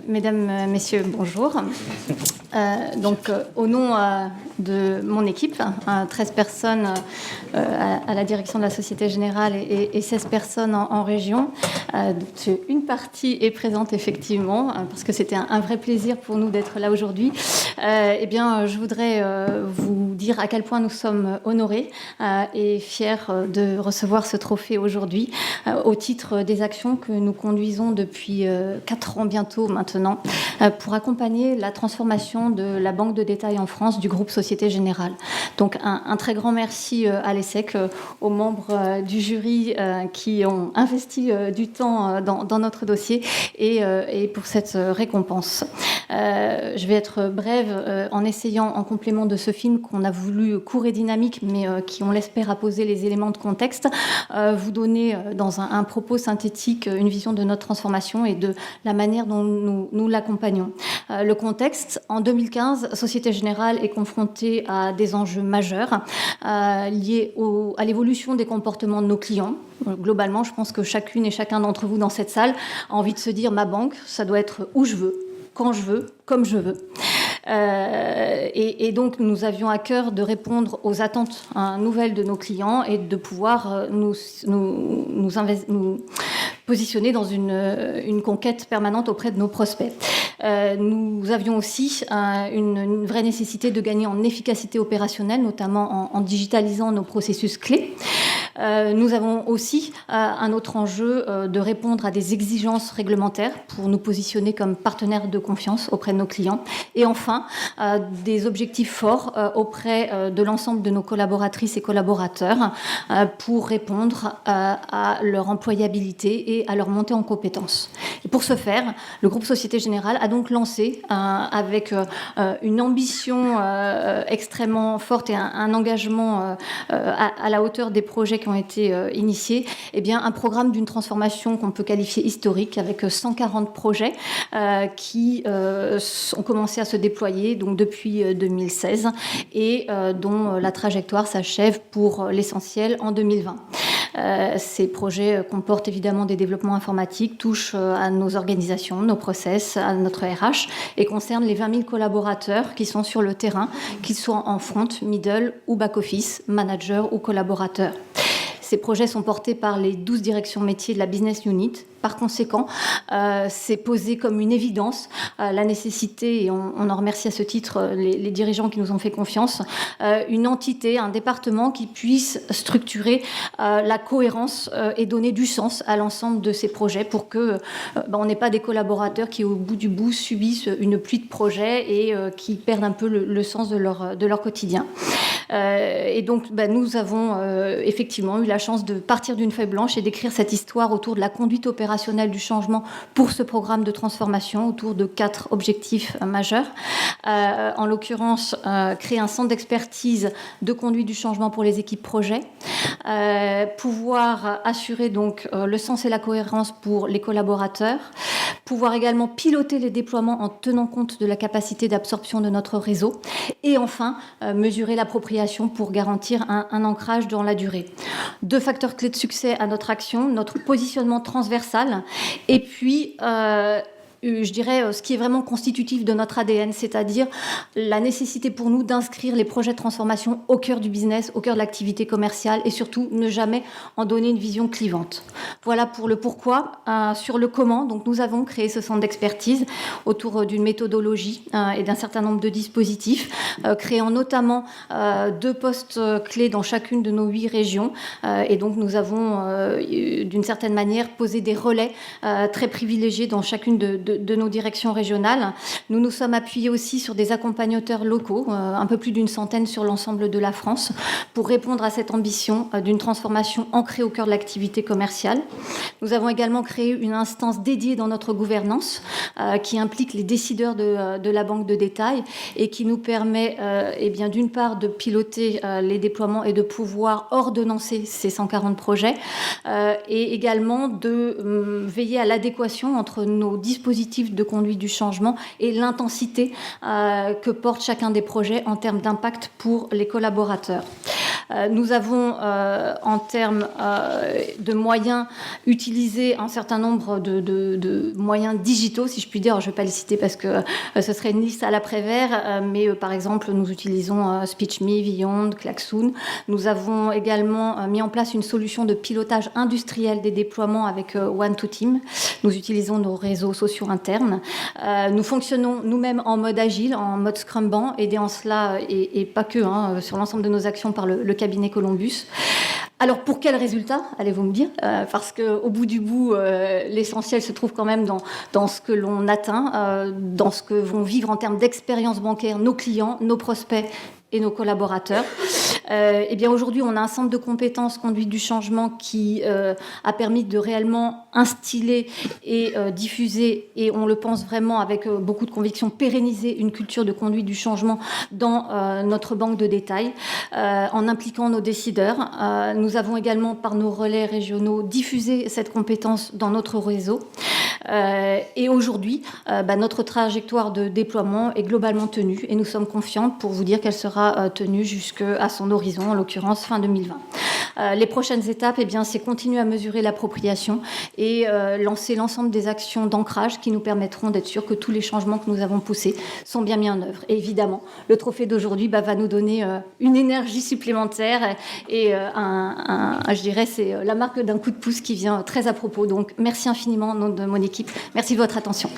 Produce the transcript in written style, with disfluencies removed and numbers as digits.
Mesdames, Messieurs, bonjour. Au nom de mon équipe, 13 personnes à la direction de la Société Générale et 16 personnes en région. Une partie est présente effectivement, parce que c'était un vrai plaisir pour nous d'être là aujourd'hui. Je voudrais vous dire à quel point nous sommes honorés et fiers de recevoir ce trophée aujourd'hui au titre des actions que nous conduisons depuis 4 ans bientôt maintenant pour accompagner la transformation de la banque de détail en France du groupe Société Générale. Donc un très grand merci à l'ESSEC, aux membres du jury qui ont investi du temps dans notre dossier et pour cette récompense. Je vais être brève en essayant, en complément de ce film qu'on a voulu court et dynamique, mais qui, on l'espère, a posé les éléments de contexte, vous donner dans un propos synthétique une vision de notre transformation et de la manière dont nous l'accompagnons. Le contexte, en 2015, Société Générale est confrontée à des enjeux majeurs liés à l'évolution des comportements de nos clients. Globalement, je pense que chacune et chacun d'entre vous dans cette salle a envie de se dire « ma banque, ça doit être où je veux, quand je veux, comme je veux ». Et donc, nous avions à cœur de répondre aux attentes nouvelles de nos clients et de pouvoir nous positionner dans une conquête permanente auprès de nos prospects. Nous avions aussi une vraie nécessité de gagner en efficacité opérationnelle, notamment en digitalisant nos processus clés. Nous avons aussi un autre enjeu de répondre à des exigences réglementaires pour nous positionner comme partenaires de confiance auprès de nos clients. Et enfin, des objectifs forts auprès de l'ensemble de nos collaboratrices et collaborateurs pour répondre à leur employabilité et à leur montée en compétences. Et pour ce faire, le groupe Société Générale a donc lancé, avec une ambition extrêmement forte et un engagement à la hauteur des projets qui ont été initiés, un programme d'une transformation qu'on peut qualifier historique, avec 140 projets qui ont commencé à se déployer donc depuis 2016 et dont la trajectoire s'achève pour l'essentiel en 2020. Ces projets comportent évidemment des développements informatiques, touchent à nos organisations, nos process, à notre RH et concernent les 20 000 collaborateurs qui sont sur le terrain, qu'ils soient en front, middle ou back-office, manager ou collaborateurs. Ces projets sont portés par les 12 directions métiers de la Business Unit. Par conséquent, c'est posé comme une évidence la nécessité, et on en remercie à ce titre les dirigeants qui nous ont fait confiance, une entité, un département qui puisse structurer la cohérence et donner du sens à l'ensemble de ces projets pour que on n'ait pas des collaborateurs qui, au bout du bout, subissent une pluie de projets et qui perdent un peu le sens de leur quotidien. Et donc, nous avons effectivement eu la chance de partir d'une feuille blanche et d'écrire cette histoire autour de la conduite opérationnelle du changement pour ce programme de transformation autour de 4 objectifs majeurs. En l'occurrence, créer un centre d'expertise de conduite du changement pour les équipes projets, pouvoir assurer donc le sens et la cohérence pour les collaborateurs, pouvoir également piloter les déploiements en tenant compte de la capacité d'absorption de notre réseau et enfin mesurer l'appropriation pour garantir un ancrage dans la durée. 2 facteurs clés de succès à notre action, notre positionnement transversal et puis je dirais ce qui est vraiment constitutif de notre ADN, c'est-à-dire la nécessité pour nous d'inscrire les projets de transformation au cœur du business, au cœur de l'activité commerciale et surtout ne jamais en donner une vision clivante. Voilà pour le pourquoi. Sur le comment, donc nous avons créé ce centre d'expertise autour d'une méthodologie et d'un certain nombre de dispositifs, créant notamment 2 postes clés dans chacune de nos 8 régions. Et donc nous avons d'une certaine manière posé des relais très privilégiés dans chacune de nos directions régionales. Nous nous sommes appuyés aussi sur des accompagnateurs locaux, un peu plus d'une centaine sur l'ensemble de la France, pour répondre à cette ambition d'une transformation ancrée au cœur de l'activité commerciale. Nous avons également créé une instance dédiée dans notre gouvernance qui implique les décideurs de la banque de détail et qui nous permet d'une part de piloter les déploiements et de pouvoir ordonnancer ces 140 projets et également de veiller à l'adéquation entre nos dispositifs de conduite du changement et l'intensité que porte chacun des projets en termes d'impact pour les collaborateurs. Nous avons, en termes de moyens, utilisé un certain nombre de moyens digitaux, si je puis dire. Je ne vais pas les citer parce que ce serait une liste à l'après-vert, mais par exemple, nous utilisons SpeechMe, Beyond, Klaxoon. Nous avons également mis en place une solution de pilotage industriel des déploiements avec One2Team. Nous utilisons nos réseaux sociaux internes. Nous fonctionnons nous-mêmes en mode agile, en mode Scrumban, aidés en cela, et pas que, sur l'ensemble de nos actions par le cabinet Columbus. Alors, pour quel résultat, allez-vous me dire, parce qu'au bout du bout, l'essentiel se trouve quand même dans ce que l'on atteint, dans ce que vont vivre en termes d'expérience bancaire nos clients, nos prospects et nos collaborateurs. Eh bien, aujourd'hui, on a un centre de compétences conduite du changement qui a permis de réellement instiller et diffuser, et on le pense vraiment avec beaucoup de conviction, pérenniser une culture de conduite du changement dans notre banque de détail, en impliquant nos décideurs. Nous avons également, par nos relais régionaux, diffusé cette compétence dans notre réseau. Et aujourd'hui, notre trajectoire de déploiement est globalement tenue et nous sommes confiantes pour vous dire qu'elle sera tenue jusqu'à son horizon, en l'occurrence fin 2020. Les prochaines étapes, c'est continuer à mesurer l'appropriation et lancer l'ensemble des actions d'ancrage qui nous permettront d'être sûrs que tous les changements que nous avons poussés sont bien mis en œuvre. Et évidemment, le trophée d'aujourd'hui va nous donner une énergie supplémentaire et je dirais, c'est la marque d'un coup de pouce qui vient très à propos. Donc, merci infiniment au nom de mon équipe. Merci de votre attention.